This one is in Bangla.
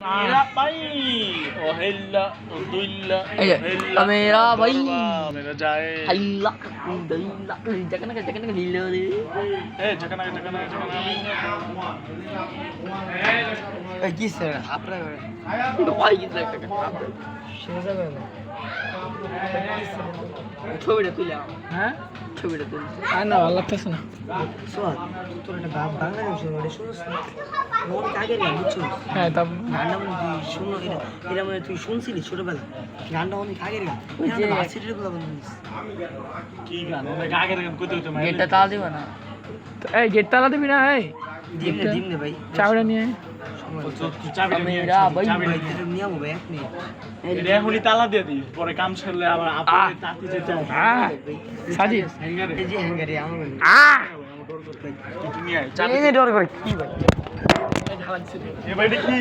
मेरा भाई ओ हिल्ला ओ दुल्ला मेरा भाई मेरा जाए हिल्ला दुल्ला जगना लीलो रे ए जगना ए किस रे आपरा भाई किस रे शेजा गए ছবিটা তুলে হ্যাঁ ছবিটা তুলে না ভালো লাগতেছে না শোন তোর একটা বাংলা গান শুনো এটা শুনছ না মনে কাগে না বুঝছো হ্যাঁ তা গানটা মনে তুই শুনো এটা মনে তুই শুনছিলি ছোটবেলা গানটা অনেক আগের গান এটা ভার্সিটির কথা বলছিস কি গান অনেক আগের গান কইতে হইতো গেটটা তালা দিবা না এই গেট তালা দিবি না এই দিম নে ভাই চাবিটা নিয়ে মেরা ভাই নিয়ে ভাই আপনি এটা এখনই তালা দিয়ে দিই পরে কাম সারলে আবার আপনি তাতি যেতে হ্যাঁ সাজি হ্যাঙ্গারে এই যে হ্যাঙ্গারে আমার তুমি আয় এই ডর করে কি ভাই এ ভাই কি